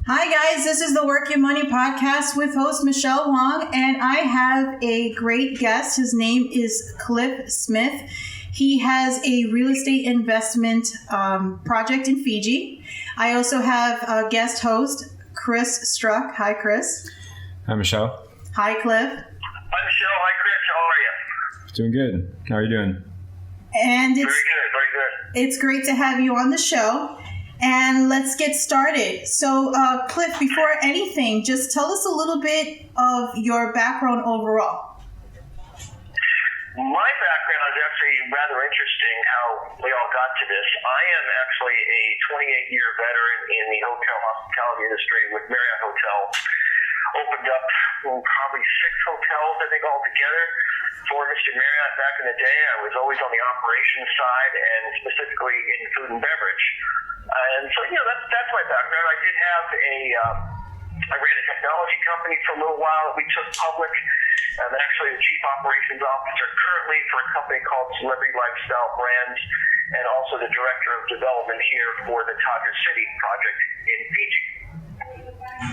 Hi guys, this is the Work Your Money podcast with host Michelle Wong, and I have a great guest. His name is Cliff Smith. He has a real estate investment project in Fiji. I also have a guest host, Chris Struck. Hi, Chris. Hi, Michelle. Hi, Cliff. Hi, Michelle. Hi, Chris. How are you? Doing good. How are you doing? And Very good. It's great to have you on the show. And let's get started. So, Cliff, before anything, just tell us a little bit of your background overall. My background is actually rather interesting how we all got to this. I am actually a 28-year veteran in the hotel hospitality industry with Marriott Hotel. Opened up probably 6 hotels, I think, altogether for Mr. Marriott back in the day. I was always on the operations side and specifically in food and beverage. And so, that's my background. I did have I ran a technology company for a little while that we took public. I'm actually the chief operations officer currently for a company called Celebrity Lifestyle Brands, and also the director of development here for the Taja City project in Fiji.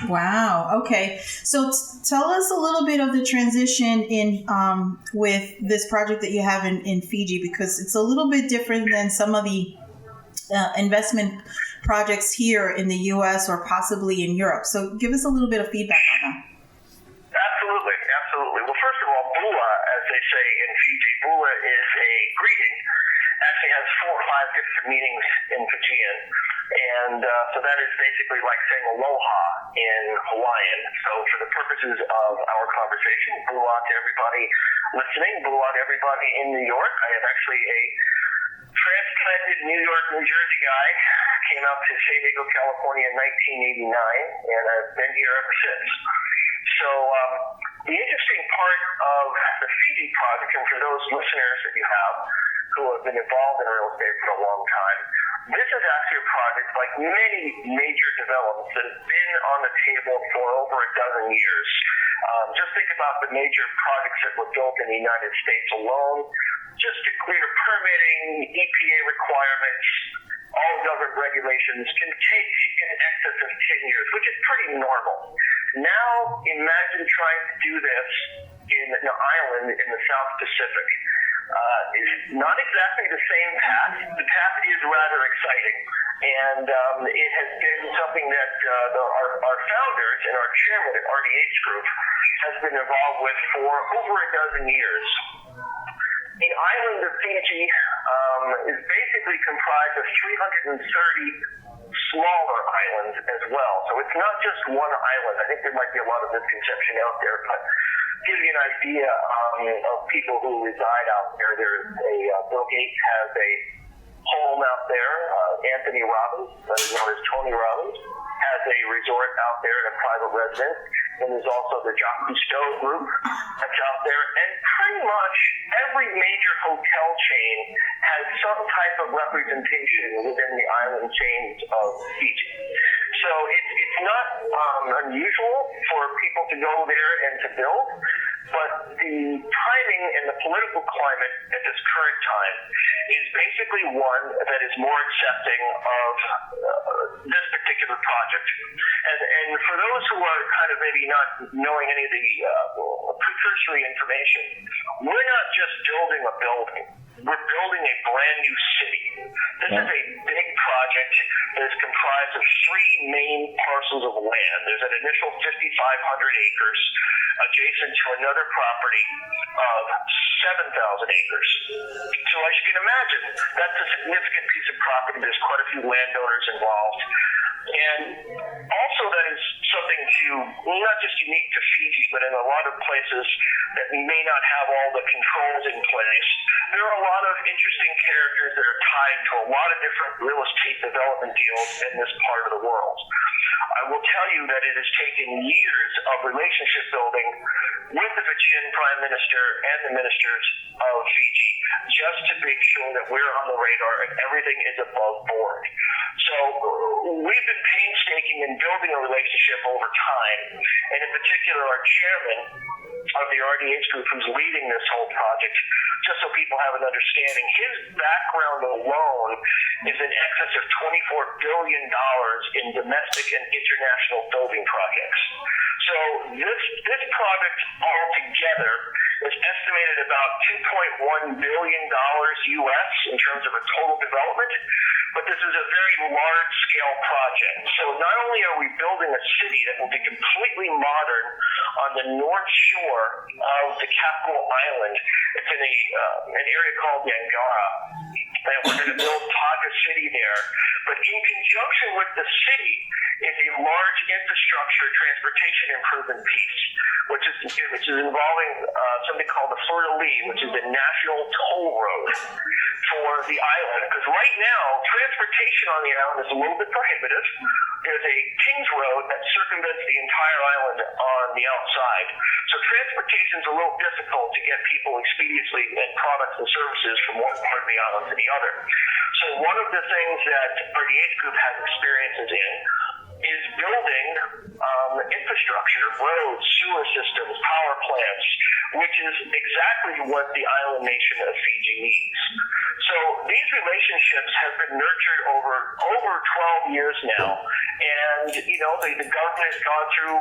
Wow. Okay. So tell us a little bit of the transition in with this project that you have in Fiji, because it's a little bit different than some of the investment projects here in the U.S. or possibly in Europe. So give us a little bit of feedback on that. Absolutely. Well, first of all, Bula, as they say in Fiji, Bula is a greeting. Actually has 4 or 5 different meanings in Fijian. And so that is basically like saying aloha in Hawaiian. So for the purposes of our conversation, Bula to everybody listening, Bula to everybody in New York. I am actually a transplanted New York, New Jersey guy. Came out to San Diego, California in 1989, and I've been here ever since. So the interesting part of the Fiji project, and for those listeners that you have who have been involved in real estate for a long time, this is actually a project like many major developments that have been on the table for over a dozen years. Just think about the major projects that were built in the United States alone, just to clear permitting, EPA requirements, all government regulations can take in excess of 10 years, which is pretty normal. Now, imagine trying to do this in an island in the South Pacific. It's not exactly the same path. The path is rather exciting, and it has been something that our founders and our chairman at RDH Group has been involved with for over a dozen years. The island of Fiji is basically comprised of 330 smaller islands as well. So it's not just one island. I think there might be a lot of misconception out there, but to give you an idea of people who reside out there, there's Bill Gates has a home out there. Anthony Robbins, known as Tony Robbins, has a resort out there and a private residence. And there's also the Jacques Cousteau group that's out there. And pretty much every major hotel chain has some type of representation within the island chains of Fiji. So it's not unusual for people to go there and to build, but the timing and the political climate at this current time is basically one that is more accepting of this particular project. And for those who are kind of maybe not knowing any of the precursory information, we're not just building a building. We're building a brand new city. This is a big project that is comprised of 3 main parcels of land. There's an initial 5,500 acres adjacent to another property of 7,000 acres. So as you can imagine, that's a significant piece of property. There's quite a few landowners involved. And also that is something not just unique to Fiji, but in a lot of places that may not have all the controls in place. There are a lot of interesting characters that are tied to a lot of different real estate development deals in this part of the world. I will tell you that it has taken years of relationship building with the Fijian Prime Minister and the ministers of Fiji just to make sure that we're on the radar and everything is above board. So we've been painstaking in building a relationship over time, and in particular our chairman of the RDH Group, who's leading this whole project, just so people have an understanding, his background alone is in excess of $24 billion in domestic and international building projects. So this project altogether is estimated about $2.1 billion US in terms of a total development, but this is a very large-scale project. So not only are we building a city that will be completely modern on the north shore of the capital island, it's in an area called Yangara, and we're going to build Taga City there, but in conjunction with the city is a large infrastructure transportation improvement piece, which is involving something called the Fleur-de-Lis, which is the national toll road for the island. Because right now, transportation on the island is a little bit prohibitive. There's a King's Road that circumvents the entire island on the outside. So transportation is a little difficult to get people expeditiously and products and services from one part of the island to the other. So one of the things that our DH group has experiences in is building infrastructure, roads, sewer systems, power plants, which is exactly what the island nation of Fiji needs. So these relationships have been nurtured over 12 years now, and the government has gone through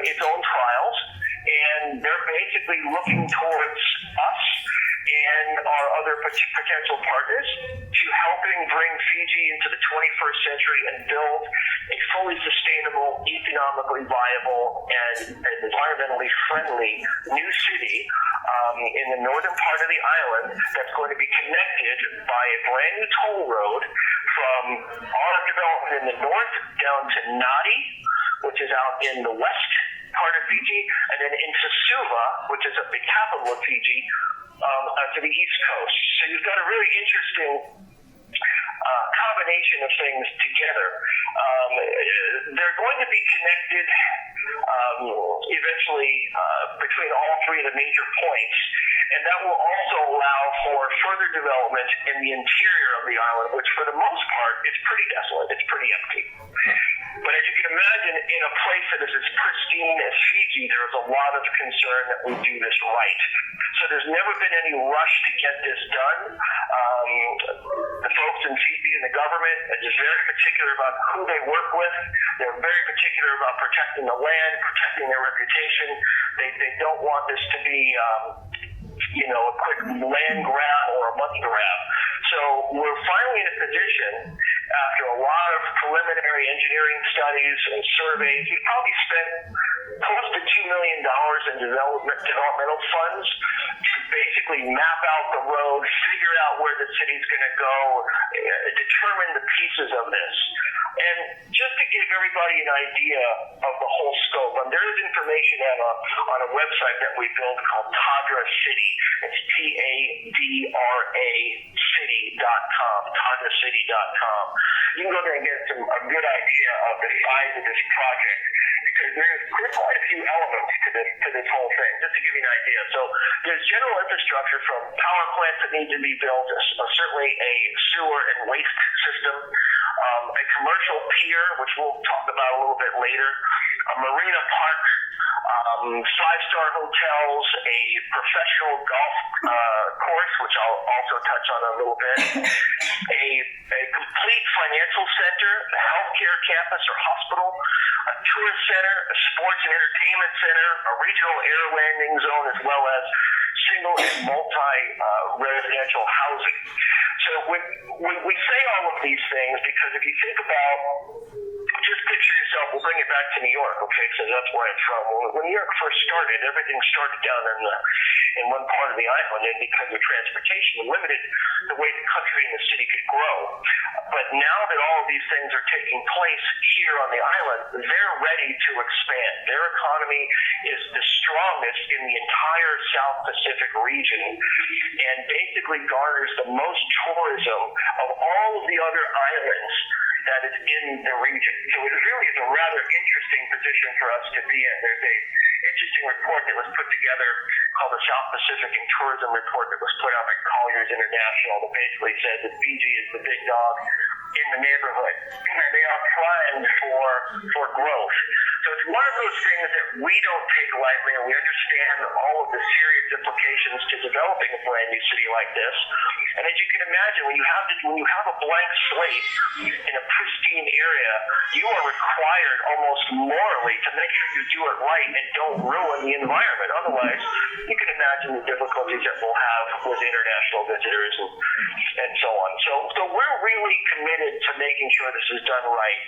its own trials, and they're basically looking towards us and our other potential partners to helping bring Fiji into the 21st century and build a fully sustainable, economically viable, and environmentally friendly new city in the northern part of the island that's going to be connected by a brand new toll road from our development in the north down to Nadi, which is out in the west part of Fiji, and then into Suva, which is the capital of Fiji, to the east coast. So you've got a really interesting combination of things together. They're going to be connected eventually between all three of the major points, and that will also allow for further development in the interior of the island, which for the most part is pretty desolate. It's pretty empty. But as you can imagine, in a place that is as pristine as Fiji, there is a lot of concern that we do this right. So there's never been any rush to get this done. The folks in Fiji and the government are just very particular about who they work with. They're very particular about protecting the land, protecting their reputation. They don't want this to be a quick land grab or a money grab. So we're finally in a position, after a lot of preliminary engineering studies and surveys, we've probably spent close to $2 million in developmental funds to basically map out the road, figure out where the city's going to go, determine the pieces of this. And just to give everybody an idea of the whole scope, there is information on a website that we built called Taga City. It's TADRA city.com, TagaCity.com. You can go there and get a good idea of the size of this project, because there's quite a few elements to this whole thing, just to give you an idea. So there's general infrastructure from power plants that need to be built, certainly a sewer and waste system, a commercial pier, which we'll talk about a little bit later, a marina park, 5-star hotels, a professional golf course, which I'll also touch on a little bit, a complete financial center, a healthcare campus or hospital, a tourist center, a sports and entertainment center, a regional air landing zone, as well as single and multi-residential housing. So we say all of these things because if you think about, just picture yourself, we'll bring it back to New York, okay, because that's where I'm from. When New York first started, everything started down in one part of the island, and because of transportation, it limited the way the country and the city could grow. But now that all of these things are taking place here on the island, they're ready to expand. Their economy is the strongest in the entire South Pacific region and basically garners the most tourism of all of the other islands that is in the region. So it really is a rather interesting position for us to be in. There's a interesting report that was put together called the South Pacific and Tourism Report that was put out by Colliers International that basically said that Fiji is the big dog in the neighborhood, and they are primed for growth. So it's one of those things that we don't take lightly, and we understand all of the serious implications to developing a brand new city like this. And as you can imagine, when you have a blank slate in a pristine area, you are required almost morally to make sure you do it right and don't ruin the environment. Otherwise, you can imagine the difficulties that we'll have with international visitors and so on. So we're really committed to making sure this is done right.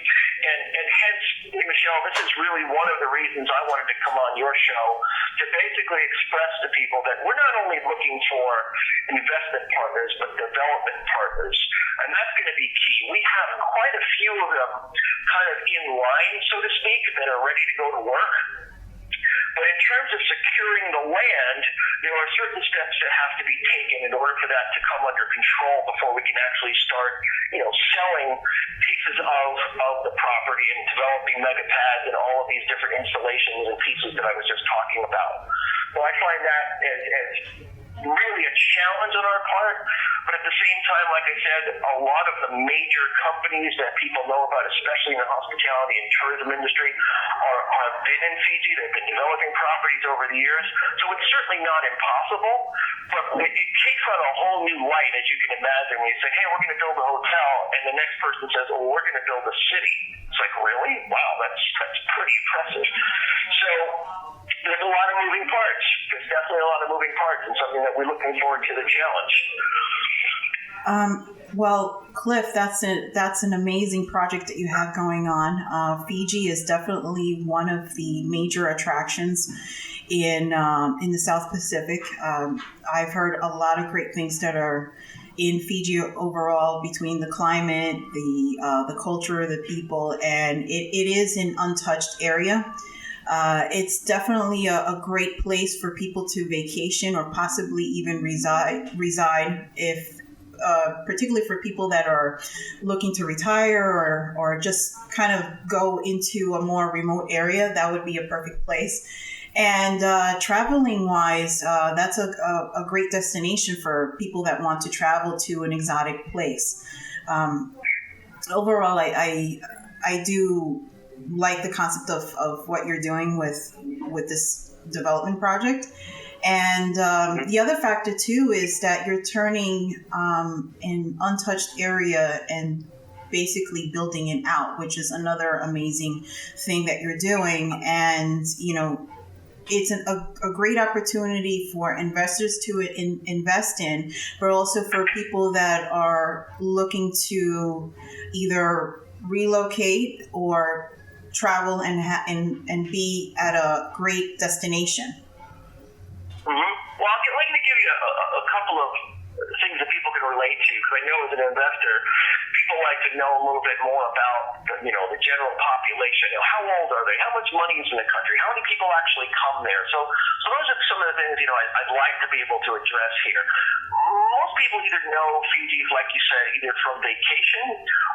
And hence, Michelle, this is really one of the reasons I wanted to come on your show, to basically express to people that we're not only looking for investment partners, but development partners. And that's going to be key. We have quite a few of them kind of in line, so to speak, that are ready to go to work. But in terms of securing the land, there are certain steps that have to be taken in order for that to come under control before we can actually start, selling pieces of the property and developing mega pads and all of these different installations and pieces that I was just talking about. So I find that as really a challenge on our part, but at the same time, like I said, a lot of the major companies that people know about, especially in the hospitality and tourism industry, have been in Fiji. They've been developing properties over the years, so it's certainly not impossible, but it takes on a whole new light, as you can imagine, when you say, hey, we're going to build a hotel, and the next person says, oh, we're going to build a city. It's like, really? Wow, that's pretty impressive. So there's a lot of moving parts. There's definitely a lot of moving parts, and something that we're looking forward to the challenge. Well, Cliff, that's an amazing project that you have going on. Fiji is definitely one of the major attractions in the South Pacific. I've heard a lot of great things that are in Fiji overall, between the climate, the culture, the people, and it is an untouched area. It's definitely a great place for people to vacation or possibly even reside if, particularly for people that are looking to retire or just kind of go into a more remote area. That would be a perfect place. And traveling wise, that's a great destination for people that want to travel to an exotic place. Overall, I do like the concept of what you're doing with this development project. And the other factor too is that you're turning an untouched area and basically building it out, which is another amazing thing that you're doing. And it's a great opportunity for investors to invest in, but also for people that are looking to either relocate or travel and be at a great destination. Mm-hmm. Well, I'm going to give you a couple of things that people can relate to, because I know as an investor, people like to know a little bit more about the general population. How old are they? How much money is in the country? How many people actually come there? So those are some of the things I'd like to be able to address here. Most people either know Fiji, like you said, either from vacation,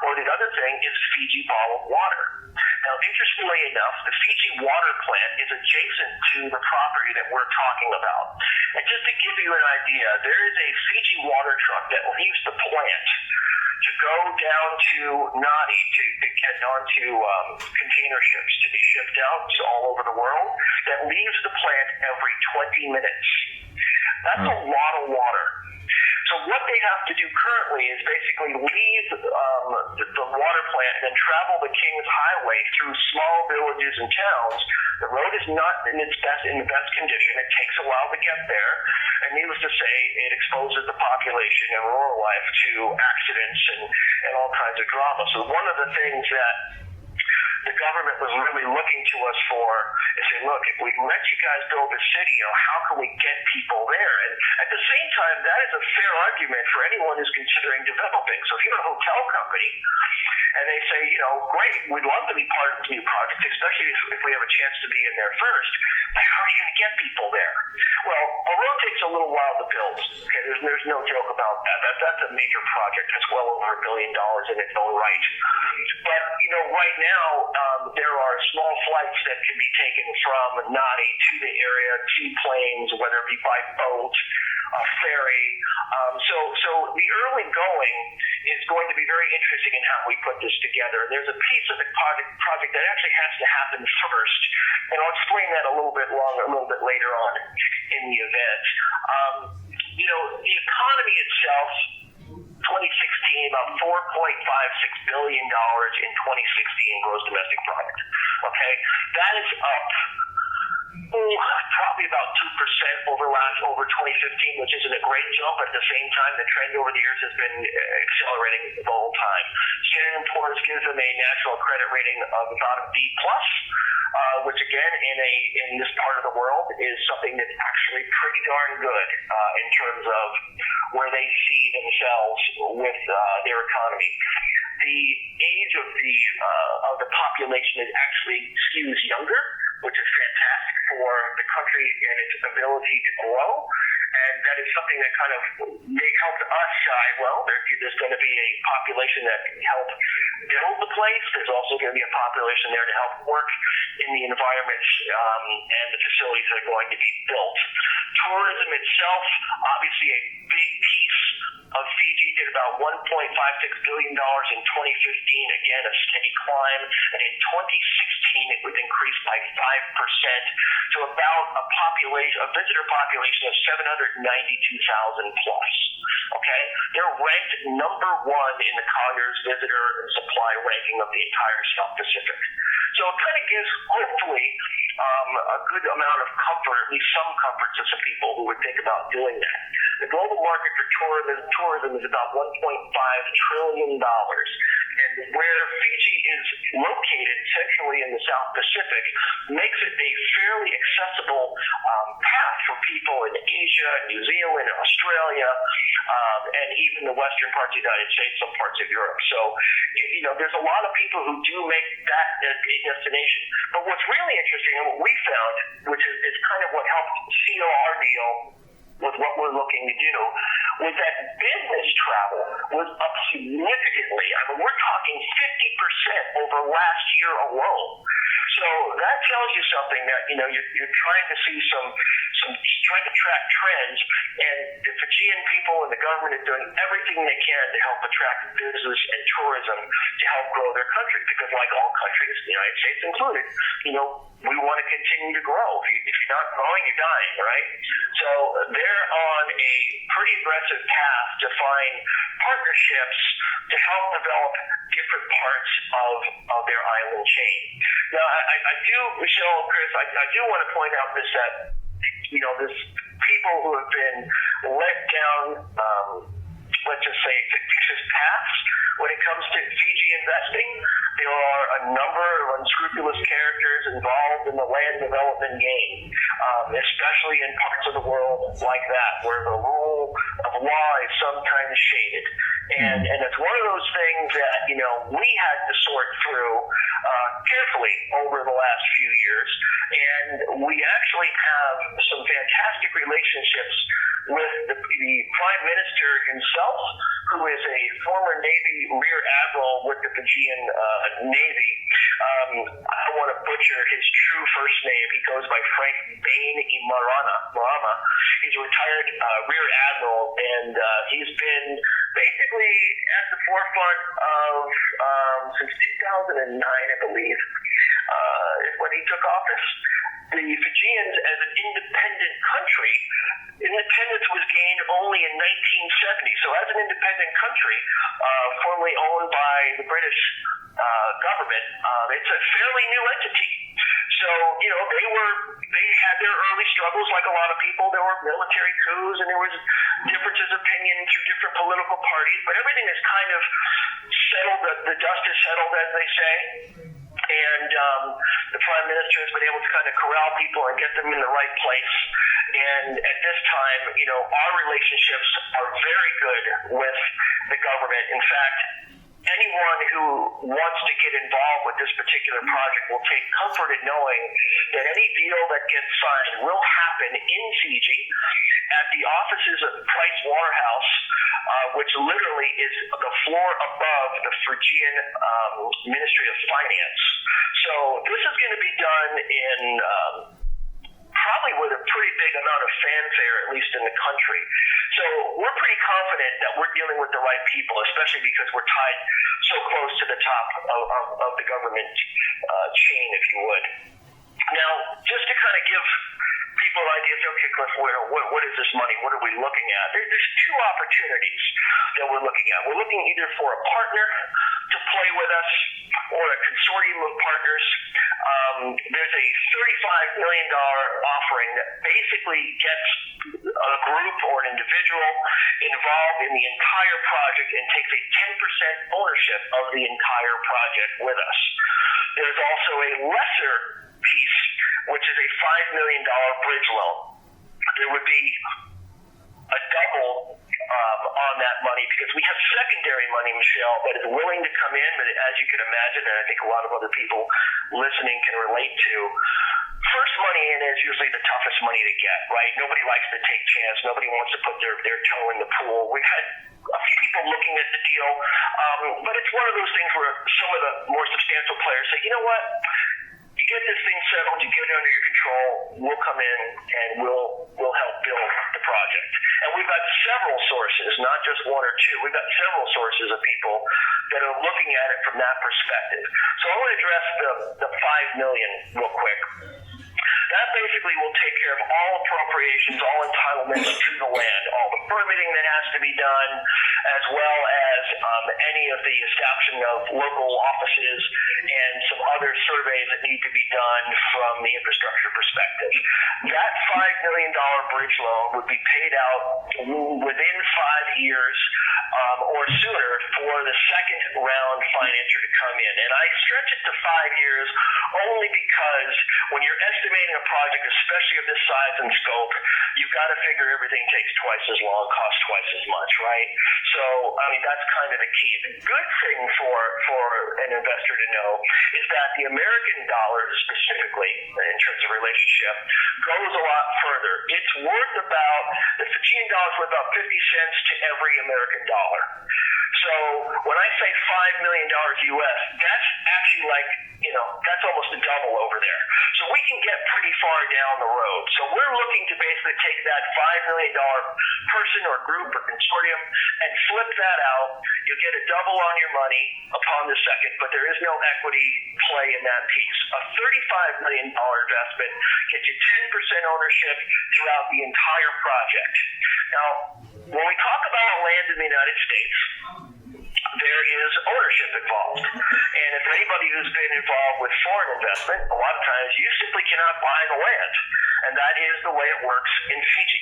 or the other thing is Fiji bottled water. Now, interestingly enough, the Fiji water plant is adjacent to the property that we're talking about. And just to give you an idea, there is a Fiji water truck that leaves the plant to go down to Nadi to get onto container ships to be shipped out to all over the world, that leaves the plant every 20 minutes. That's a lot of water. So what they have to do currently is basically leave the water plant and then travel the King's Highway through small villages and towns. The road is not in the best condition. It takes a while to get there. And needless to say, it exposes the population and rural life to accidents and all kinds of drama. So one of the things that the government was really looking to us for is saying, look, if we let you guys build a city, how can we get people there? And at the same time, that is a fair argument for anyone who's considering developing. So if you're a hotel company and they say, great, we'd love to be part of this new project, especially if we have a chance to be in there first, but how are you going to get people there? Well, a road takes a little while to build. Okay, there's no joke about that. That's a major project. That's well over $1 billion in its own right. But, right now, there are small flights that can be taken from Nadi to the area, to planes, whether it be by boat a ferry. So the early going is going to be very interesting in how we put this together. There's a piece of the project that actually has to happen first, and I'll explain that a little bit later on in the event. The economy itself, 2016, about $4.56 billion in 2016 gross domestic product. Okay, that is up probably about 2% over 2015, which isn't a great jump, but at the same time, the trend over the years has been accelerating the whole time. Standard & Poor's gives them a national credit rating of about a B+, which again, in this part of the world, is something that's actually pretty darn good in terms of where they see themselves with their economy. The age of the population is actually skews younger, which is fantastic for the country and its ability to grow. And that is something that kind of may help us shy. Well, there's going to be a population that can help build the place. There's also going to be a population there to help work in the environments and the facilities that are going to be built. Tourism itself, obviously a big piece of Fiji, did about $1.56 billion in 2015. Again, a steady climb. And in 2016, it would increase by 5% to about a visitor population of 792,000 plus. Okay, they're ranked number one in the Collier's visitor and supply ranking of the entire South Pacific. So it kind of gives, hopefully, a good amount of comfort, at least some comfort, to some people who would think about doing that. The global market for tourism is about $1.5 trillion. And where Fiji is located centrally in the South Pacific makes it a fairly accessible path for people in Asia, New Zealand, Australia, and even the western parts of the United States, some parts of Europe. So, there's a lot of people who do make that a destination. But what's really interesting, and what we found, which is kind of what helped seal our deal with what we're looking to do, was that business travel was up significantly. I mean, we're talking 50% over last year alone. So that tells you something that, you're trying to see trying to track trends, and the Fijian people and the government is doing everything they can to help attract business and tourism to help grow their country, because like all countries, the United States included, we want to continue to grow. If you're not growing, you're dying, right? So they're on a pretty aggressive path to find partnerships to help develop different parts of their island chain. Now, I do, Michelle and Chris, I do want to point out this, that, this people who have been led down, let's just say, fictitious paths when it comes to Fiji investing. There are a number of unscrupulous characters involved in the land development game, especially in parts of the world like that, where the rule of law is sometimes shaded. And it's one of those things that, we had to sort through carefully over the last few years. And we actually have some fantastic relationships with the Prime Minister himself, who is a former Navy Rear Admiral with the Fijian Navy. I don't want to butcher his true first name. He goes by Frank Bain Marama. He's a retired Rear Admiral, and he's been basically at the forefront of, since 2009, I believe, when he took office. The Fijians, as an independent country, independence was gained only in 1970. So as an independent country, formerly owned by the British government, it's a fairly new entity. So, they had their early struggles like a lot of people. There were military coups and there was differences of opinion through different political parties, but everything is kind of settled, the dust is settled, as they say. And the Prime Minister has been able to kind of corral people and get them in the right place. And at this time, our relationships are very good with the government. In fact, anyone who wants to get involved with this particular project will take comfort in knowing that any deal that gets signed will happen in Fiji at the offices of Price Waterhouse, which literally is the floor above the Fijian Ministry of Finance. So this is going to be done in probably with a pretty big amount of fanfare, at least in the country. So we're pretty confident that we're dealing with the right people, especially because we're tied so close to the top of the government chain, if you would. Now, just to kind of give people an idea, okay, Cliff, what is this money? What are we looking at? There's two opportunities that we're looking at. We're looking either for a partner to play with us or a consortium of partners. There's a $35 million offering that basically gets a group or an individual involved in the entire project and takes a 10% ownership of the entire project with us. There's also a lesser piece, which is a $5 million bridge loan. There would be a double on that money because we have secondary money, Michelle, that is willing to come in, but as you can imagine, and I think a lot of other people listening can relate to, first money in is usually the toughest money to get, right? Nobody likes to take chance. Nobody wants to put their toe in the pool. We've had a few people looking at the deal, but it's one of those things where some of the more substantial players say, you know what? You get this thing settled, you get it under your control, we'll come in and we'll help build the project. And we've got several sources, not just one or two. We've got several sources of people that are looking at it from that perspective. So I want to address the $5 million real quick. That basically will take care of all appropriations, all entitlements to the land, all the permitting that has to be done, as well as any of the establishing of local offices and some other surveys that need to be done from the infrastructure perspective. That $5 million bridge loan would be paid out within 5 years or sooner for the second round financer to come in. And I stretch it to 5 years only because when you're estimating a project, especially of this size and scope, you've got to figure everything takes twice as long, costs twice as much, right? So, I mean, that's kind of the key. The good thing for an investor to know is that the American dollar specifically, in terms of relationship, goes a lot further. It's worth about, the Fijian dollar is worth about 50 cents to every American dollar. So when I say $5 million US, that's actually like, that's almost a double over there. So we can get pretty far down the road. So we're looking to basically take that $5 million person or group or consortium and flip that out. You'll get a double on your money upon the second, but there is no equity play in that piece. A $35 million investment gets you 10% ownership throughout the entire project. Now, when we talk about land in the United States, there is ownership involved. And if anybody who's been involved with foreign investment, a lot of times you simply cannot buy the land. And that is the way it works in Fiji.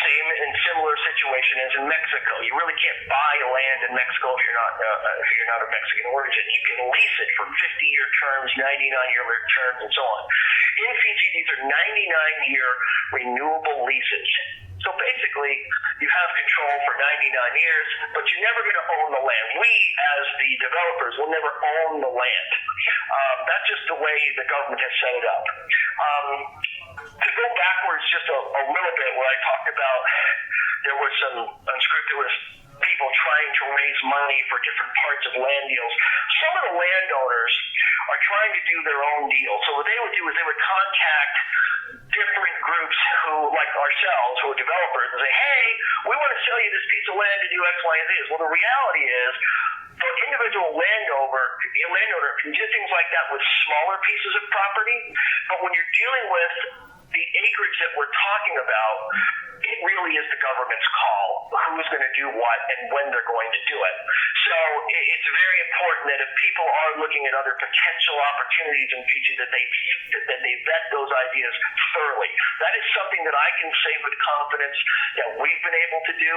Same and similar situation as in Mexico. You really can't buy land in Mexico if you're not of Mexican origin. You can lease it for 50-year terms, 99-year terms, and so on. In Fiji, these are 99-year renewable leases. So basically, you have control for 99 years, but you're never going to own the land. We, as the developers, will never own the land. That's just the way the government has set it up. To go backwards just a little bit, where I talked about there were some unscrupulous people trying to raise money for different parts of land deals. Some of the landowners are trying to do their own deal. So what they would do is they would contact different groups who, like ourselves, who are developers, and say, hey, we want to sell you this piece of land to do X, Y, and Z. Well, the reality is, the individual landowner can do things like that with smaller pieces of property, but when you're dealing with the acreage that we're talking about, it really is the government's call who's going to do what and when they're going to do it. So it's very important that if people are looking at other potential opportunities in Fiji, that they vet those ideas thoroughly. That is something that I can say with confidence that we've been able to do.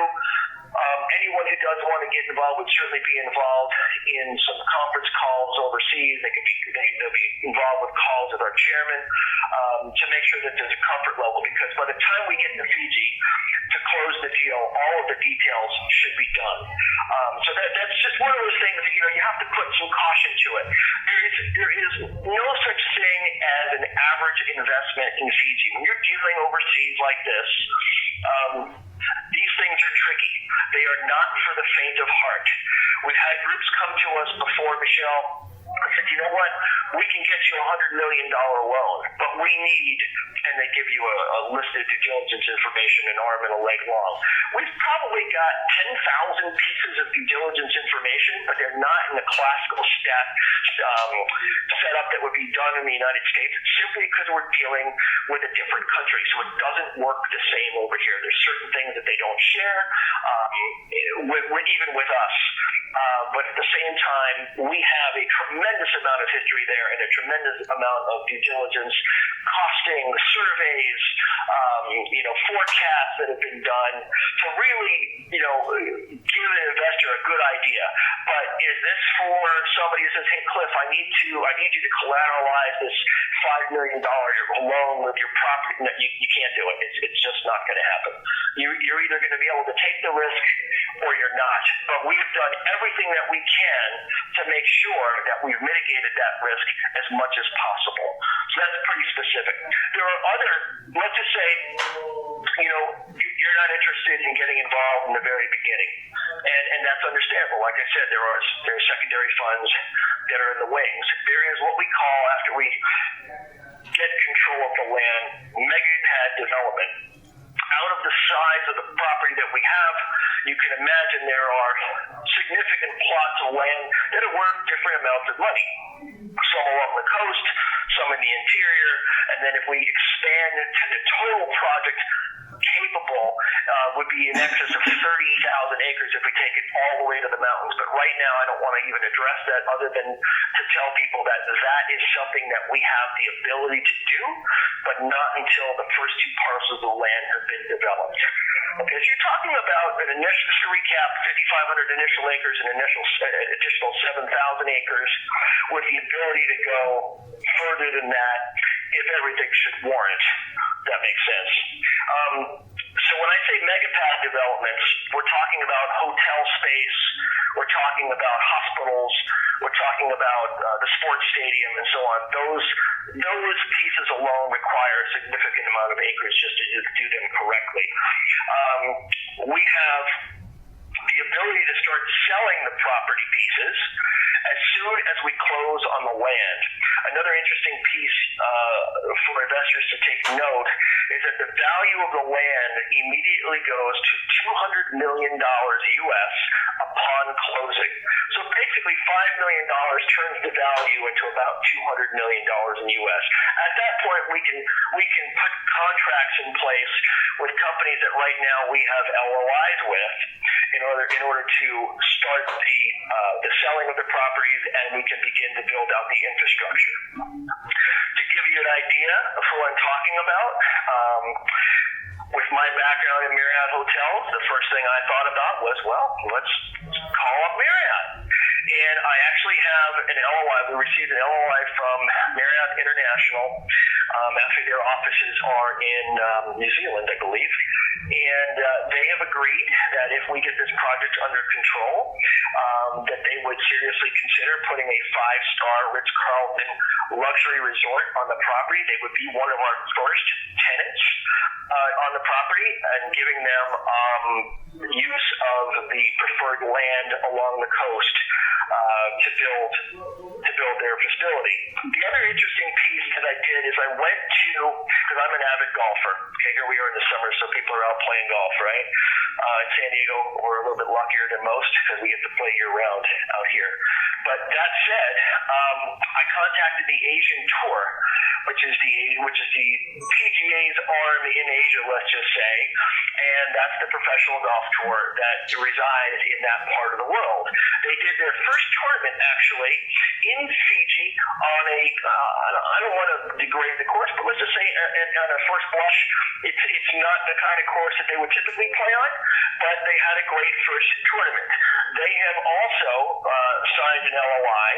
Anyone who does want to get involved would certainly be involved in some conference calls overseas. They'll be involved with calls with our chairman to make sure that there's a comfort level, because by the time we get to Fiji to close the deal, all of the details should be done. So that's just one of those things that, you have to put some caution to it. There is no such thing as an average investment in Fiji. When you're dealing overseas like this, these things are tricky. They are not for the faint of heart. We've had groups come to us before, Michelle, I said, you know what? We can get you a $100 million loan, but we need, and they give you a list of due diligence information an arm and a leg long. We've probably got 10,000 pieces of due diligence information, but they're not in the classical setup that would be done in the United States, simply because we're dealing with a different country. So it doesn't work the same over here. There's certain things that they don't share, even with us. But at the same time, we have a tremendous amount of history there and a tremendous amount of due diligence, costing, surveys, forecasts that have been done to really, give an investor a good idea. But is this for somebody who says, hey, Cliff, I need you to collateralize this $5 million loan with your property? No, you can't do it. It's just not going to happen. You're either going to be able to take the risk or you're not. But we've done everything that we can to make sure that we've mitigated that risk as much as possible. So that's pretty specific. There are other, let's just say, you're not interested in getting involved in the very beginning. And that's understandable. Like I said, there are secondary funds that are in the wings. There is what we call, after we get control of the land, mega pad development. Out of the size of the property that we have, you can imagine there are significant plots of land that are worth different amounts of money. Some along the coast, some in the interior, and then if we expand to the total project capable, would be in excess of 30,000 acres if we take it all the way to the mountains. But right now, I don't want to even address that other than to tell people that that is something that we have the ability to do, but not until the first two parcels of land have been developed. Okay, so you're talking about an initial, just to recap, 5,500 initial acres and additional 7,000 acres with the ability to go further than that if everything should warrant. That makes sense. So when I say megapad developments, we're talking about hotel space, we're talking about hospitals, we're talking about the sports stadium and so on. Those pieces alone require a significant amount of acreage just to do them correctly. We have the ability to start selling the property pieces as soon as we close on the land. Another interesting piece for investors to take note is that the value of the land immediately goes to $200 million US upon closing. So basically $5 million turns the value into about $200 million in US. At that point, we can put contracts in place with companies that right now we have LOIs with in order to start the selling of the properties, and we can begin to build out the infrastructure. To give you an idea of who I'm talking about, with my background in Marriott hotels, the first thing I thought about was, let's call up Marriott. And I actually have an LOI. We received an LOI from Marriott International. Actually, their offices are in New Zealand, I believe. And they have agreed that if we get this project under control, that they would seriously consider putting a 5-star Ritz-Carlton luxury resort on the property. They would be one of our first tenants on the property and giving them use of the preferred land along the coast to build their facility. The other interesting piece that I did is I went to, because I'm an avid golfer. Okay, here we are in the summer, so people are out playing golf, right? In San Diego, we're a little bit luckier than most because we get to play year-round out here. But that said, I contacted the Asian Tour, which is the PGA's arm in Asia, let's just say, and that's the professional golf tour that resides in that part of the world. They did their first tournament, actually, in Fiji on I don't want to degrade the course, but let's just say on a first blush, it's not the kind of course that they would typically play on, but they had a great first tournament. They have also signed an LOI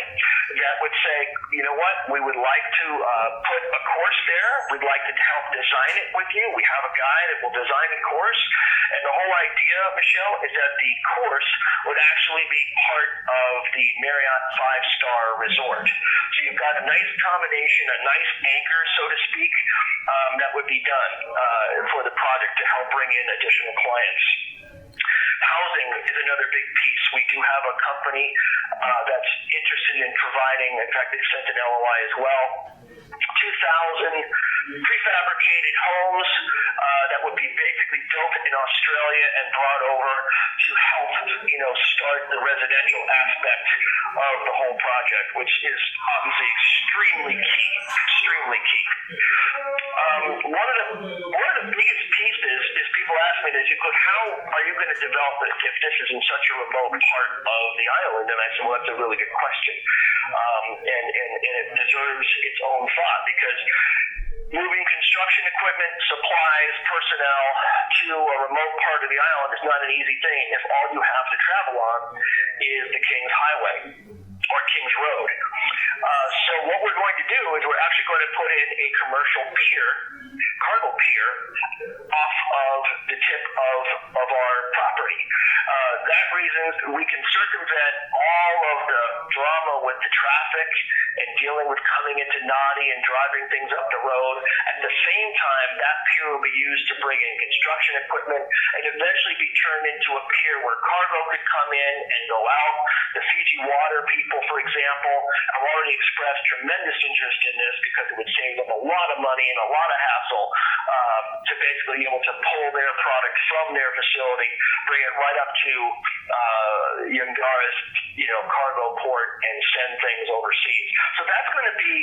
that would say, you know what, we would like to put a course there. We'd like to help design it with you. We have a guy that will design the course. And the whole idea, Michelle, is that the course would actually be part of the Marriott 5-star resort. So you've got a nice combination, a nice anchor, so to speak, that would be done for the project to help bring in additional clients. Housing is another big piece. We do have a company that's interested in providing, in fact, they've sent an LOI as well, 2,000 prefabricated homes that would be basically built in Australia and brought over to help, start the residential aspect of the whole project, which is obviously extremely key. One of the biggest pieces is people ask me this, how are you going to develop it if this is in such a remote part of the island? And I said, well, that's a really good question. And it deserves its own thought, because moving construction equipment, supplies, personnel to a remote part of the island is not an easy thing if all you have to travel on is the King's Highway or King's Road. So what we're going to do is we're actually going to put in a commercial pier, cargo pier, off of the tip of our property. That reasons we can circumvent all of the drama with the traffic and dealing with coming into Nadi and driving things up the road. At the same time, that pier will be used to bring in construction equipment and eventually be turned into a pier where cargo could come in and go out. The Fiji water people, for example, have already expressed tremendous interest in this because it would save them a lot of money and a lot of hassle to basically be able to pull their product from their facility, bring it right up to Yungara's cargo port and send things overseas. So that's going to be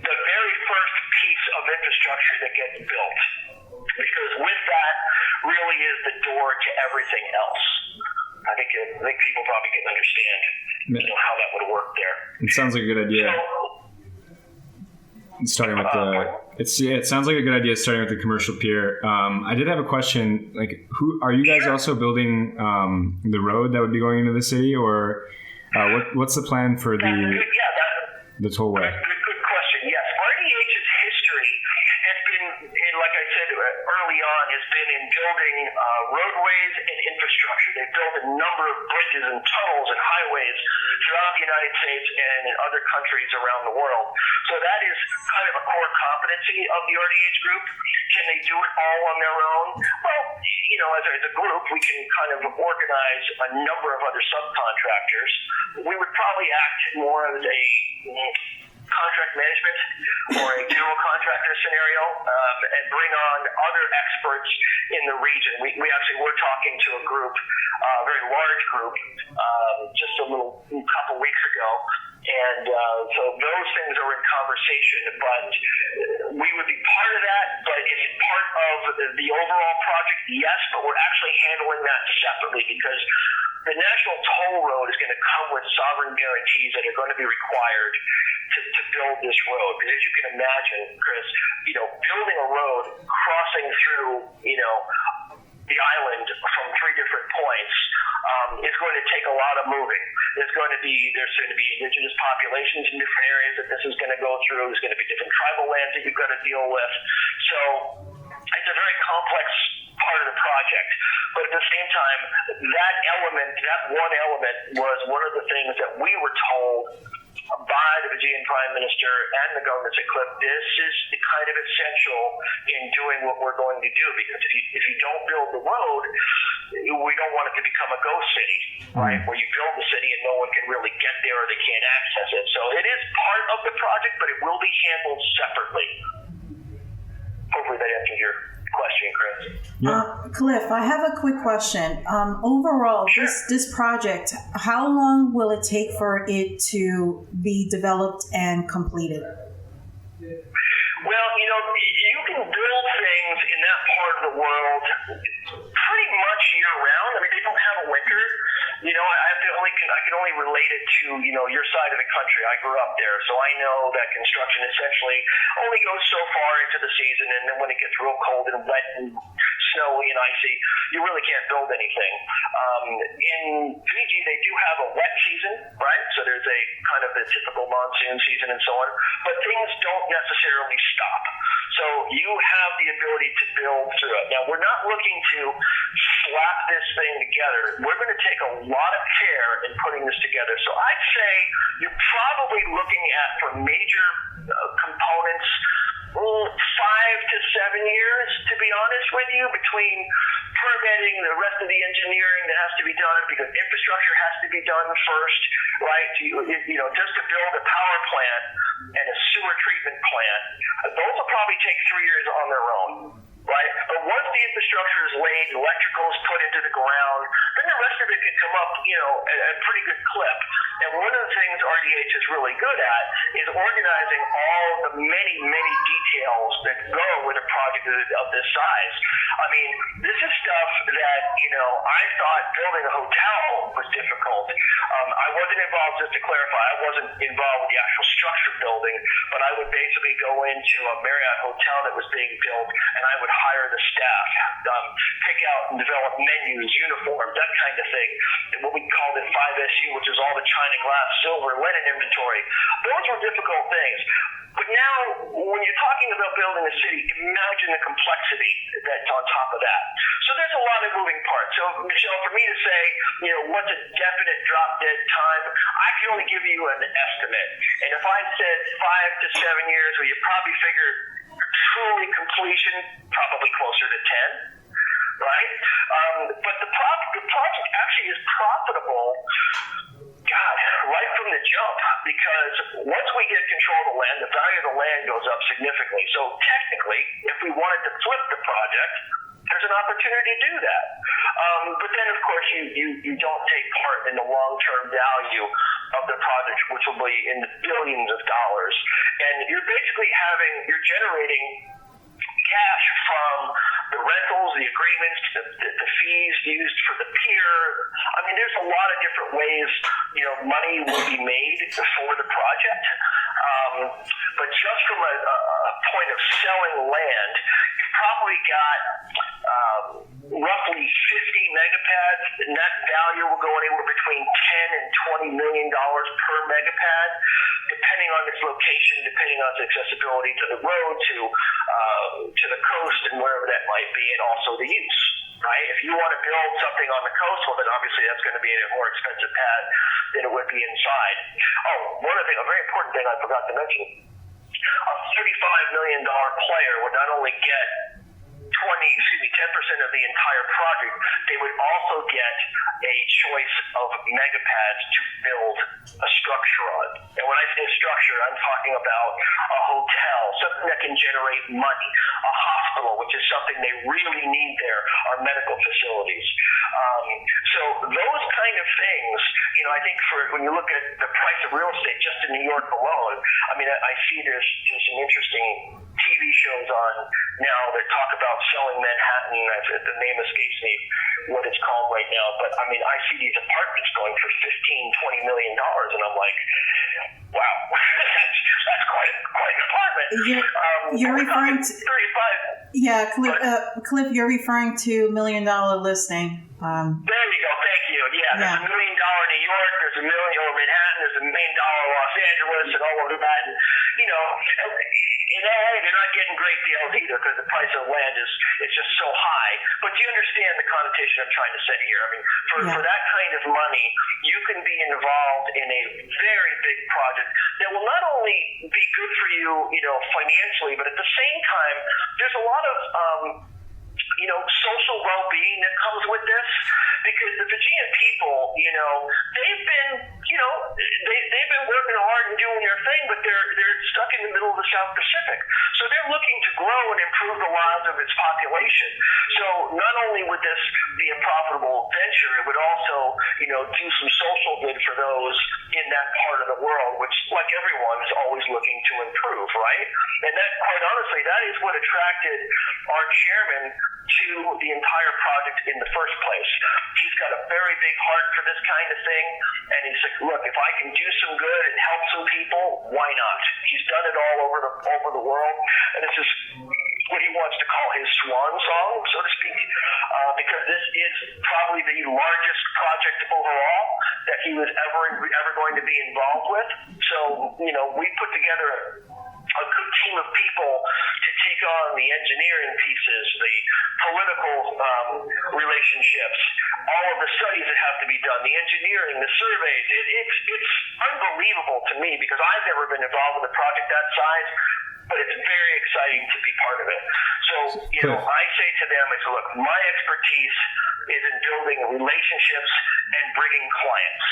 the very first piece of infrastructure that gets built, because with that really is the door to everything else. I think people probably can understand how that would work there. It sounds like a good idea. Starting with it sounds like a good idea starting with the commercial pier. I did have a question. Like, who are you guys also building the road that would be going into the city, or what's the plan for the tollway? Good question. Yes, RDH's history has been, like I said early on, has been in building roadways and infrastructure. They've built a number of bridges and tunnels and highways throughout the United States and in other countries around the world. So that is kind of a core competency of the RDH group. Can they do it all on their own? Well, as a group, we can kind of organize a number of other subcontractors. We would probably act more as a contract management or a general contractor scenario, and bring on other experts in the region. We actually were talking to a group, a very large group, just a couple weeks ago, and so those things are in conversation, but we would be part of that. But is it part of the overall project? Yes, but we're actually handling that separately, because the National Toll Road is going to come with sovereign guarantees that are going to be required to build this road. Because as you can imagine, Chris, building a road crossing through, the island from three different points is going to take a lot of moving. There's going to be indigenous populations in different areas that this is going to go through. There's going to be different tribal lands that you've got to deal with. So it's a very complex part of the project. But at the same time, that one element was one of the things that we were told by the Fijian Prime Minister and the government's Cliff. This is kind of essential in doing what we're going to do, because if you don't build the road, we don't want it to become a ghost city, right? Where you build the city and no one can really get there or they can't access it. So it is part of the project, but it will be handled separately. Hopefully that answers your question, Chris. Cliff, I have a quick question. Overall, Sure. this project, how long will it take for it to be developed and completed? Well, you can build things in that part of the world pretty much year-round. I mean, they don't have a winter. I can only relate it to, your side of the country. I grew up there, so I know that construction essentially only goes so far into the season, and then when it gets real cold and wet and snowy and icy, you really can't build anything. In Fiji, they do have a wet season, right? So there's a kind of the typical monsoon season and so on, but things don't necessarily stop. So you have the ability to build through it. Now, we're not looking to slap this thing together. We're going to take a lot of care in putting this together. So I'd say you're probably looking at, for major components, 5 to 7 years, to be honest with you, between permitting, the rest of the engineering that has to be done, because infrastructure has to be done first, right? Just to build a power plant and a sewer treatment plant, those will probably take 3 years on their own, right? But once the infrastructure is laid, electrical is put into the ground, then the rest of it can come up, at a pretty good clip. And one of the things RDH is really good at is organizing all the many, many details that go with a project of this size. I mean, this is stuff that, I thought building a hotel was difficult. I wasn't involved, just to clarify, I wasn't involved with the actual structure building, but I would basically go into a Marriott hotel that was being built, and I would hire the staff, pick out and develop menus, uniforms, that kind of thing. What we called it 5SU, which is all the china, glass, silver, linen inventory. Those were difficult things. But now, when you're talking about building a city, imagine the complexity that's on top of that. So there's a lot of moving parts. So, Michelle, for me to say, what's a definite drop-dead time, I can only give you an estimate. And if I said 5 to 7 years, well, you probably figure truly completion, probably closer to 10. Right? But the project actually is profitable, right from the jump, because once we get control of the land, the value of the land goes up significantly. So technically, if we wanted to flip the project, there's an opportunity to do that. But then, of course, you don't take part in the long-term value of the project, which will be in the billions of dollars. And you're basically generating cash from the rentals, the agreements, the fees used for the pier. I mean, there's a lot of different ways, money will be made for the project. But just from a point of selling land, you've probably got roughly 50 megapads. The net value will go anywhere between $10 and $20 million per megapad, depending on its location, depending on its accessibility to the road, to the coast, and wherever that might be, and also the use. Right? If you want to build something on the coast, well, then obviously that's going to be a more expensive pad than it would be inside. Oh, one other thing, a very important thing I forgot to mention. A $35 million player would not only get 10% of the entire project, they would also get a choice of megapads to build a structure on. And when I say structure, I'm talking about a hotel, something that can generate money, a hospital, which is something they really need there, our medical facilities. So those kind of things, I think when you look at the price of real estate just in New York alone, I mean, I see there's some interesting TV shows on now that talk about selling Manhattan. The name escapes me what it's called right now, but I mean, I see these apartments going for $15-20 million, and I'm like, wow, that's quite an apartment. You're referring to 35. Yeah, Cliff, you're referring to $1 Million Listing. There you go. Thank you. Yeah, there's $1 million New York. There's $1 million Manhattan. There's $1 million Los Angeles, and all over that. And, in LA, they're not getting great deals either because the price of land is just so high. But you understand the connotation I'm trying to set here. I mean, for that kind of money, you can be involved in a very big project that will not only be good for you, financially, but at the same time, there's a lot of social well-being that comes with this, because the Fijian people, they've been working hard and doing their thing, but they're stuck in the middle of the South Pacific. So they're looking to grow and improve the lives of its population. So not only would this be a profitable venture, it would also, do some social good for those in that part of the world, which, like everyone, is always looking to improve, right? And that, quite honestly, that is what attracted our chairman to the entire project in the first place. He's got a very big heart for this kind of thing, and he's like, look, if I can do some good and help some people, why not? He's done it all over the world, and this is what he wants to call his swan song, so to speak, because this is probably the largest project overall that he was ever going to be involved with. So, we put together a good team of people to take on the engineering pieces, the political relationships, all of the studies that have to be done, the engineering, the surveys. It's unbelievable to me, because I've never been involved with a project that size, but it's very exciting to be part of it. So, I say to them, I say, look, my expertise is in building relationships and bringing clients.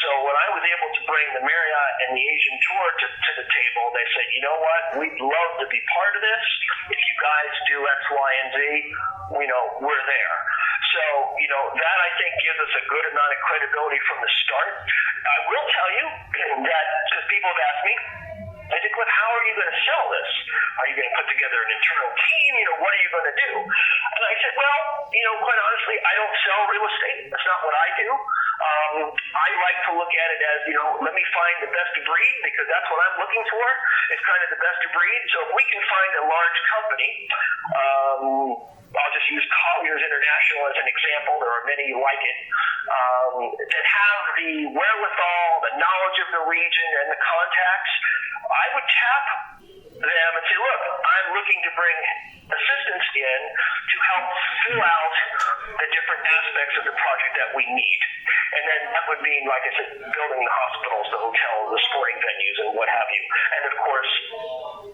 So when I was able to bring the Marriott and the Asian tour to the table, they said, you know what, we'd love to be part of this. If you guys do X, Y, and Z, we're there. So, that I think gives us a good amount of credibility from the start. I will tell you that, because people have asked me, I think, look, how are you going to sell this? Are you going to put together an internal team? What are you going to do? And I said, well, quite honestly, I don't sell real estate. That's not what I do. I like to look at it as, let me find the best of breed, because that's what I'm looking for, is kind of the best of breed. So if we can find a large company, I'll just use Colliers International as an example. There are many like it, that have the wherewithal, the knowledge of the region, and the contacts. I would tap them and say, look, I'm looking to bring assistance in to help fill out the different aspects of the project that we need. And then that would mean, like I said, building the hospitals, the hotels, the sporting venues, and what have you. And of course,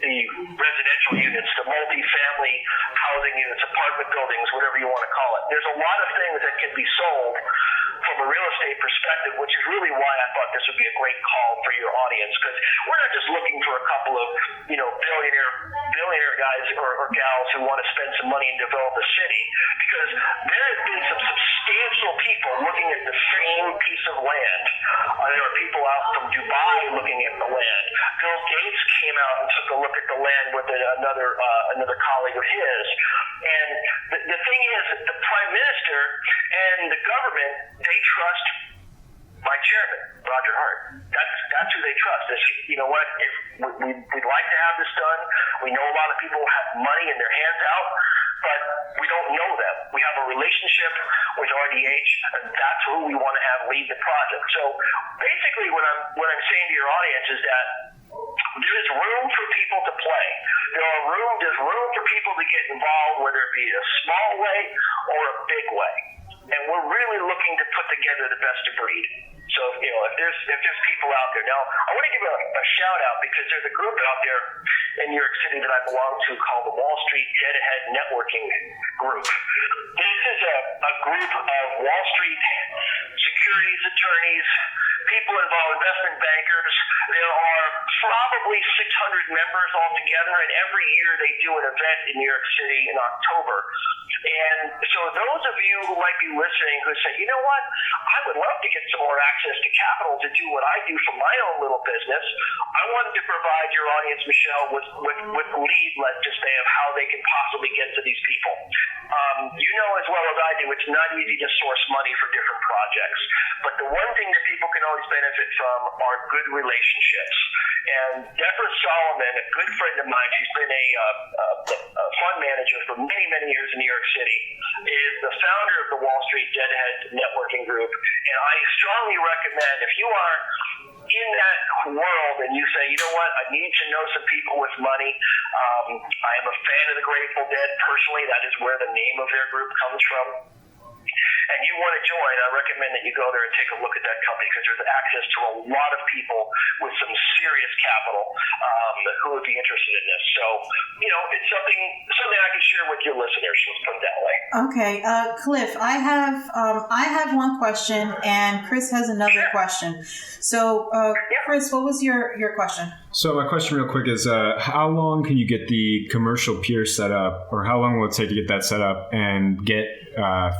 the residential units, the multi-family housing units, apartment buildings, whatever you want to call it. There's a lot of things that can be sold from a real estate perspective, which is really why I thought this would be a great call for your audience, because we're not just looking for a couple of billionaire guys or gals who want to spend some money and develop a city, because there have been some substantial people looking at the same piece of land. There are people out from Dubai looking at the land. Bill Gates came out and took a look at the land with another colleague of his. And the thing is, the Prime Minister and the government, they trust my chairman, Roger Hart. That's who they trust. Is, you know what, if we'd like to have this done. We know a lot of people have money in their hands out, but we don't know them. We have a relationship with RDH, and that's who we want to have lead the project. So basically what I'm saying to your audience is that there's room for people to play. There's room for people to get involved, whether it be a small way or a big way. And we're really looking to put together the best of breed. So, if there's people out there. Now, I want to give a shout out, because there's a group out there in New York City that I belong to called the Wall Street Dead Ahead Networking Group. This is a group of Wall Street securities attorneys, people involved, investment bankers. There are probably 600 members altogether, and every year they do an event in New York City in October. And so those of you who might be listening who say, you know what, I would love to get some more access to capital to do what I do for my own little business, I wanted to provide your audience, Michelle, with lead, let's just say, of how they can possibly get to these people. You know as well as I do, it's not easy to source money for different projects. But the one thing that people can always benefit from are good relationships. And Deborah Solomon, a good friend of mine, she's been a fund manager for many, many years in New York City, is the founder of the Wall Street Dead Ahead Networking Group. And I strongly recommend, if you are in that world and you say, you know what, I need to know some people with money. I am a fan of the Grateful Dead. Personally, that is where the name of their group comes from. And you want to join, I recommend that you go there and take a look at that company, because there's access to a lot of people with some serious capital who would be interested in this. So, it's something I can share with your listeners. Let's put it that way. Okay, Cliff, I have one question, and Chris has another question. So, Chris, what was your question? So my question real quick is, how long can you get the commercial pier set up, or how long will it take to get that set up and get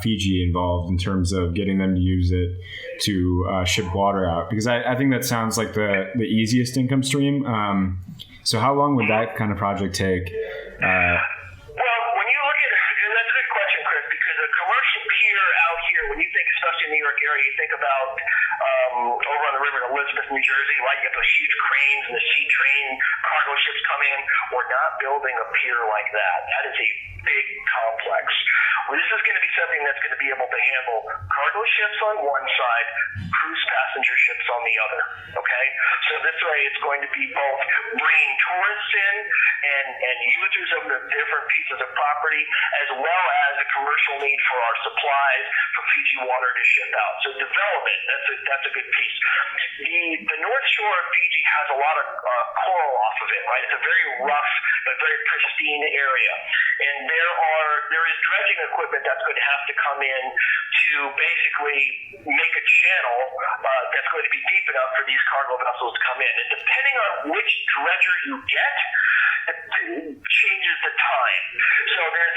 Fiji involved in terms of getting them to use it to ship water out? Because I think that sounds like the easiest income stream. So how long would that kind of project take? Well, when you look at it, and that's a good question, Chris, because a commercial pier out here, when you think, especially in the New York area, you think about over on the river in Elizabeth, New Jersey, right? You have those huge cranes and the sea train cargo ships come in. We're not building a pier like that. That is a big complex. Well, this is going to be something that's going to be able to handle cargo ships on one side, cruise passenger ships on the other, okay? So this way it's going to be both bringing tourists in and users of the different pieces of property, as well as a commercial need for our supplies, for Fiji water to ship out. So development, that's a good piece. The North Shore of Fiji has a lot of coral off of it, right? It's a very rough but very pristine area. And there is dredging equipment that's going to have to come in to basically make a channel that's going to be deep enough for these cargo vessels to come in. And depending on which dredger you get, it changes the time. So there's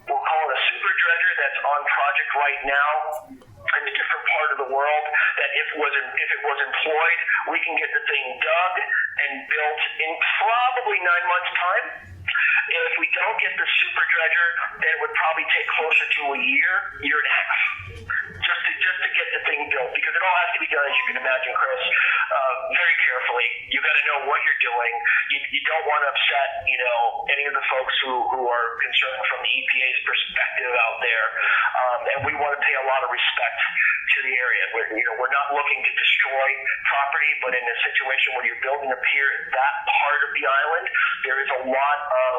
we'll call it a super dredger that's on project right now in a different part of the world, that if it was employed, we can get the thing dug and built in probably 9 months' time. And if we don't get the super dredger, then it would probably take closer to a year and a half, just to get the thing built, because it all has to be done, as you can imagine, Chris, very carefully. You got to know what you're doing. You don't want to upset, any of the folks who are concerned from the EPA's perspective out there, and we want to pay a lot of respect to the area. We're not looking to destroy property, but in a situation where you're building a pier in that part of the island, there is a lot of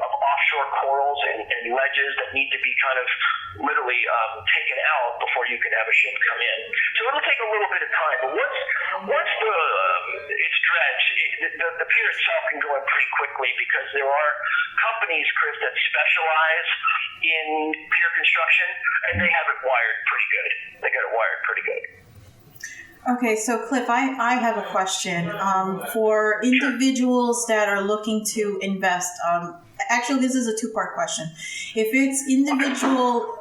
offshore corals and ledges that need to be kind of literally taken out before you can have a ship come in. So it'll take a little bit of time, but once it's dredged, the pier itself can go in pretty quickly, because there are companies, Chris, that specialize in pier construction, and they have it wired pretty good. They got it wired pretty good. Okay, so Cliff, I have a question. For individuals that are looking to invest, actually this is a two-part question. If it's individual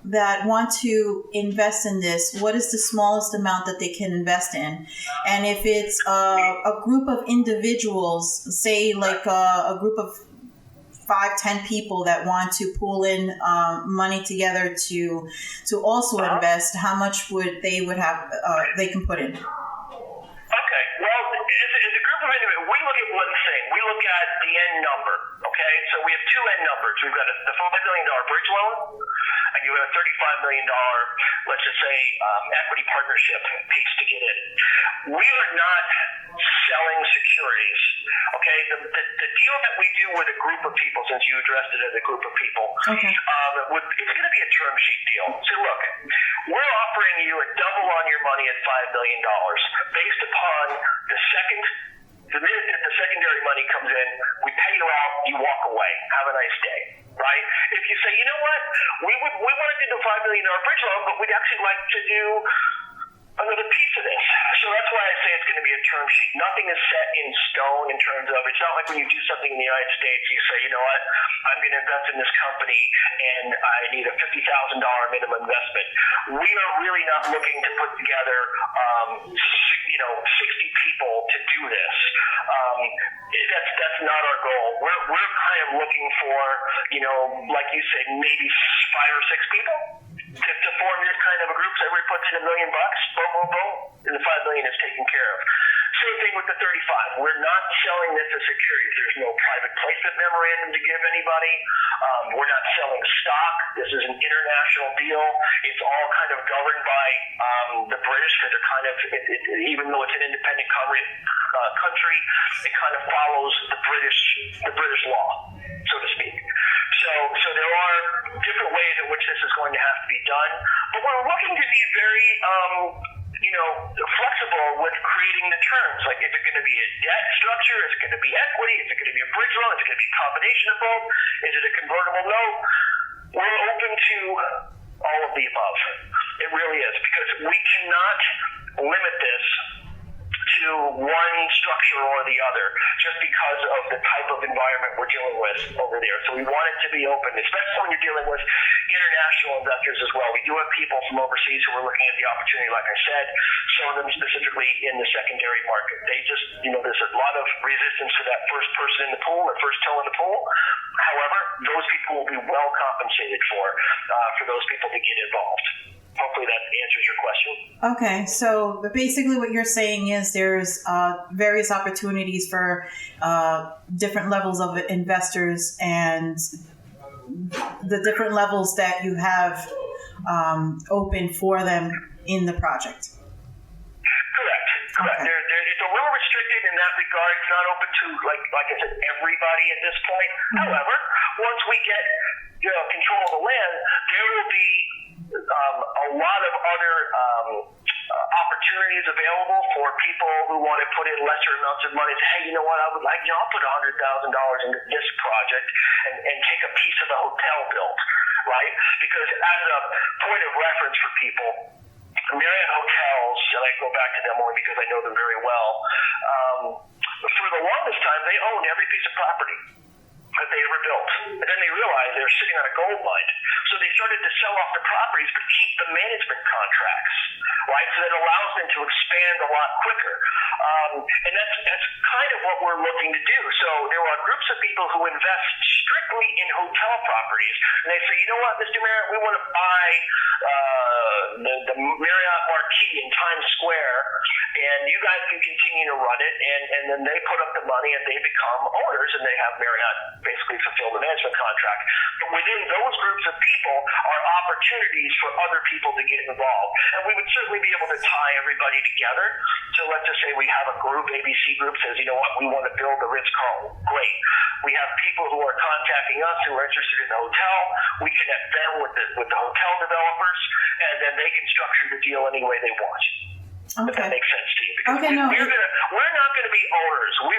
that want to invest in this, what is the smallest amount that they can invest in? And if it's a group of individuals, say like a group of 5-10 people that want to pool in money together to also invest, how much they can put in? Okay, well, as a group of individuals, we look at one thing. We look at the end number, okay? So we have two end numbers. We've got the $5 million bridge loan, and you have a $35 million, let's just say, equity partnership piece to get in. We are not selling securities, okay? The deal that we do with a group of people, since you addressed it as a group of people, okay, it's going to be a term sheet deal. So look, we're offering you a double on your money at $5 million based upon the minute that the secondary money comes in, we pay you out, you walk away. Have a nice day, right? If you say, you know what, we want to do the $5 million bridge loan, but we'd actually like to do another piece of this. So that's why I say it's going to be a term sheet. Nothing is set in stone in terms of, it's not like when you do something in the United States, you say, you know what, I'm going to invest in this company and I need a $50,000 minimum investment. We are really not looking to put together 60 people to do this. That's not our goal. We're kind of looking for, like you said, maybe 5 or 6 people to form this kind of a group. So everybody puts in $1 million, boom, boom, boom, and the $5 million is taken care of. Same thing with the 35. We're not selling this as securities. There's no private placement memorandum to give anybody. We're not selling stock. This is an international deal. It's all kind of governed by the British, because they're kind of, even though it's an independent country, it kind of follows the British law, so to speak. So there are different ways in which this is going to have to be done, but we're looking to be very flexible with creating the terms. Like, is it going to be a debt structure? Is it going to be equity? Is it going to be a bridge loan? Is it going to be a combination of both? Is it a convertible note? We're open to all of the above. It really is, because we cannot limit this to one structure or the other just because of the type of environment we're dealing with over there. So we want it to be open, especially when you're dealing with international investors as well. We do have people from overseas who are looking at the opportunity, like I said, some of them specifically in the secondary market. They just, there's a lot of resistance to that first person in the pool, or first toe in the pool. However, those people will be well compensated for those people to get involved. Hopefully that answers your question. Okay, so basically what you're saying is there's various opportunities for different levels of investors and the different levels that you have open for them in the project. Correct. Okay. It's a little restricted in that regard. It's not open to, like I said, everybody at this point. Mm-hmm. However, once we get control of the might put in lesser amounts of money and say, hey, you know what, I'll put $100,000 into this project and take a piece of the hotel build, right? Because as a point of reference for people, Marriott hotels, and I go back to them only because I know them very well, for the longest time, they owned every piece of property that they ever built. And then they realized they were sitting on a gold mine. So they started to sell off the properties but keep the management contracts, right? So that allows them to expand a lot quicker. And that's kind of what we're looking to do. So there are groups of people who invest strictly in hotel properties, and they say, you know what, Mr. Marriott, we want to buy the Marriott Marquis in Times Square, and you guys can continue to run it, and then they put up the money and they become owners, and they have Marriott basically fulfill the management contract. But within those groups of people are opportunities for other people to get involved. And we would certainly be able to tie everybody together. So let's just say we have a group, ABC group, says, you know what, we want to build the Ritz-Carlton. Great. We have people who are contacting us who are interested in the hotel. We connect them with the hotel developers, and then they can structure the deal any way they want. Okay. If that makes sense to you. Because Okay, no. we're not going to be owners. We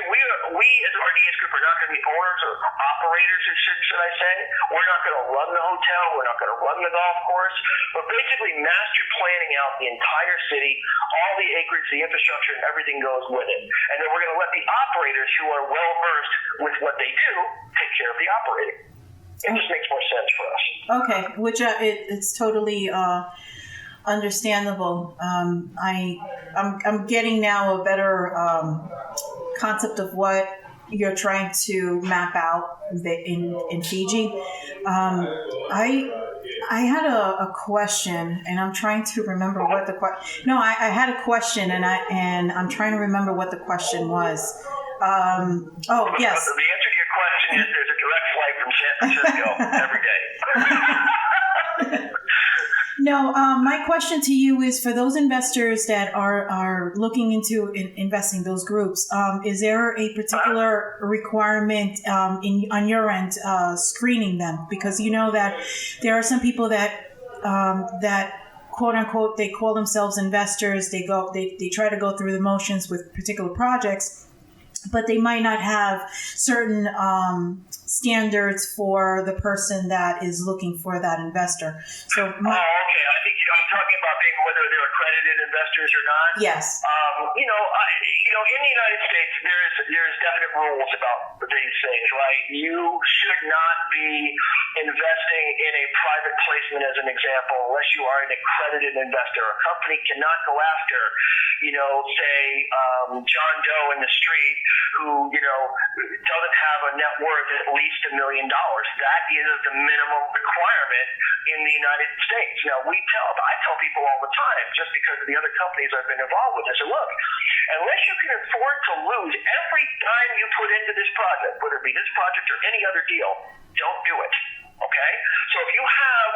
as RDS Group are not going to be owners or operators, should I say. We're not going to run the hotel. We're not going to run the golf course. We're basically master planning out the entire city, all the acreage, the infrastructure, and everything goes with it. And then we're going to let the operators who are well-versed with what they do take care of the operating. It just makes more sense for us. Okay, which it's totally understandable. I'm getting now a better concept of what you're trying to map out in Fiji. I had a question, and I'm trying to remember what the question. No, I had a question, and I'm trying to remember what the question was. Oh, yes. The answer to your question is there's a direct flight from San Francisco every day. No, my question to you is for those investors that are looking into investing those groups, is there a particular requirement on your end screening them? Because you know that there are some people that quote unquote they call themselves investors. They try to go through the motions with particular projects, but they might not have certain standards for the person that is looking for that investor. So okay. I think I'm talking about whether they're accredited investors or not. Yes. In the United States, there's definite rules about these things, right? You should not be investing in a private placement, as an example, unless you are an accredited investor. A company cannot go after, say, John Doe in the street who, doesn't have a net worth at least $1 million. That is the minimum requirement in the United States. Now, I tell people all the time, just because of the other companies I've been involved with, I say, look, unless you can afford to lose every dime you put into this project, whether it be this project or any other deal, don't do it. Okay? So if you have,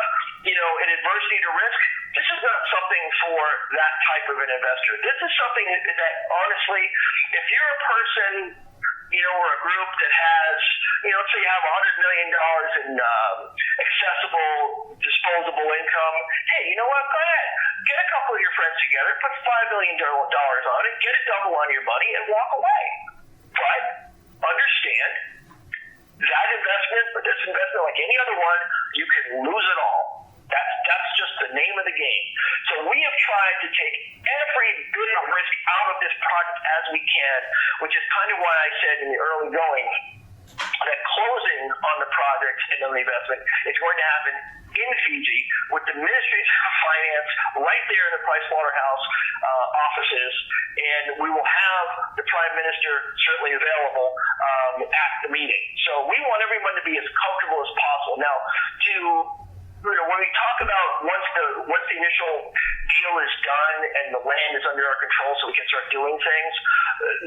an adversity to risk, this is not something for that type of an investor. This is something that honestly, if you're a person, or a group that has, let's say you have $100 million in accessible, disposable income, hey, you know what? Go ahead. Get a couple of your friends together, put $5 million on it, get a double on your money, and walk away. But understand that investment, or this investment, like any other one, you can lose it all. That's just the name of the game. So we have tried to take every bit of risk out of this project as we can, which is kind of why I said in the early going that closing on the project and on the investment is going to happen in Fiji with the Ministry of Finance right there in the Pricewaterhouse offices, and we will have the Prime Minister certainly available at the meeting. So we want everyone to be as comfortable as possible. Now, when we talk about once the initial deal is done and the land is under our control so we can start doing things,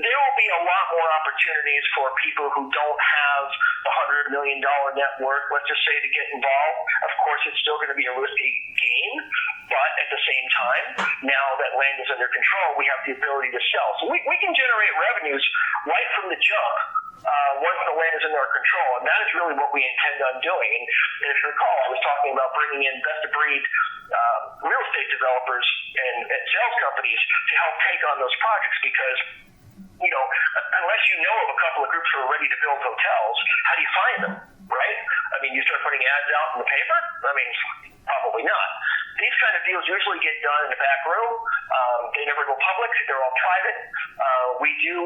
there will be a lot more opportunities for people who don't have the $100 million net worth, let's just say, to get involved. Of course, it's still going to be a risky game, but at the same time, now that land is under control, we have the ability to sell. So we can generate revenues right from the jump once the land is under our control, and that is really what we intend on doing. And if you recall, I was talking about bringing in best-of-breed real estate developers and sales companies to help take on those projects, because unless you know of a couple of groups who are ready to build hotels, how do you find them, right? I mean, you start putting ads out in the paper? I mean, probably not. These kind of deals usually get done in the back room. They never go public. They're all private. We do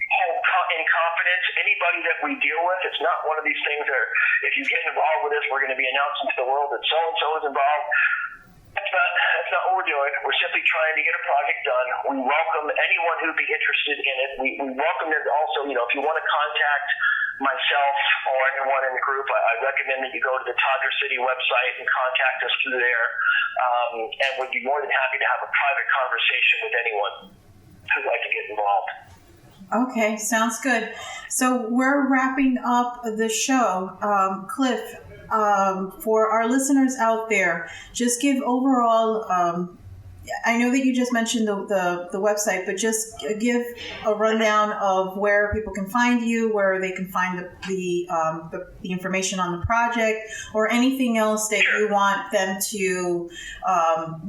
hold in confidence anybody that we deal with. It's not one of these things where if you get involved with this, we're going to be announcing to the world that so-and-so is involved. That's not what we're doing. We're simply trying to get a project done. We welcome anyone who'd be interested in it. We welcome them also, if you want to contact myself or anyone in the group, I recommend that you go to the Todger City website and contact us through there. And we'd be more than happy to have a private conversation with anyone who'd like to get involved. Okay, sounds good. So we're wrapping up the show. Cliff, for our listeners out there, just give overall, I know that you just mentioned the website, but just give a rundown of where people can find you, where they can find the information on the project, or anything else that you want them to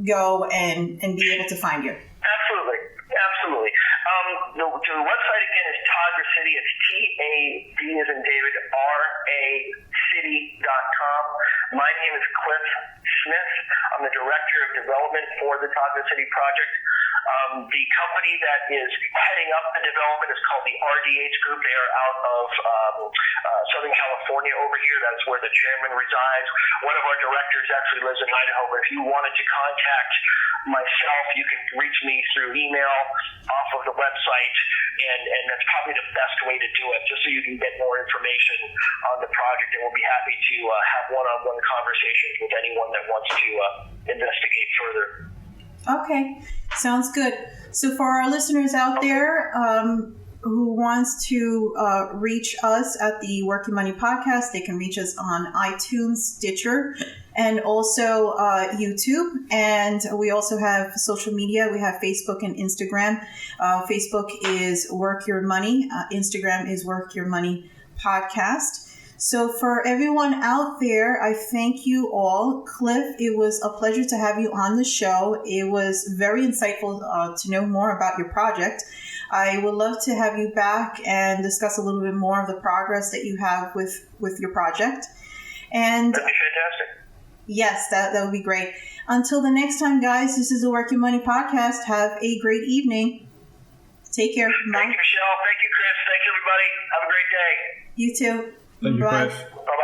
go and be able to find you. Absolutely. The website again is Todger City. It's TAD as in David, RACity.com. My name is Cliff Smith. I'm the Director of Development for the Todger City project. The company that is heading up the development is called the RDH Group. They are out of Southern California over here. That's where the chairman resides. One of our directors actually lives in Idaho, but if you wanted to contact myself, you can reach me through email off of the website, and that's probably the best way to do it, just so you can get more information on the project, and we'll be happy to have one-on-one conversations with anyone that wants to investigate further. Okay, sounds good. So for our listeners out there who wants to reach us at the Work Your Money podcast, they can reach us on iTunes, Stitcher, and also YouTube. And we also have social media. We have Facebook and Instagram. Facebook is Work Your Money. Instagram is Work Your Money Podcast. So for everyone out there, I thank you all. Cliff, it was a pleasure to have you on the show. It was very insightful to know more about your project. I would love to have you back and discuss a little bit more of the progress that you have with your project. And that'd be fantastic. Yes, that would be great. Until the next time, guys, this is the Work Your Money podcast. Have a great evening. Take care. Thank you, Michelle. Thank you, Chris. Thank you, everybody. Have a great day. You too. Thank you, Bye. Cliff. Bye-bye.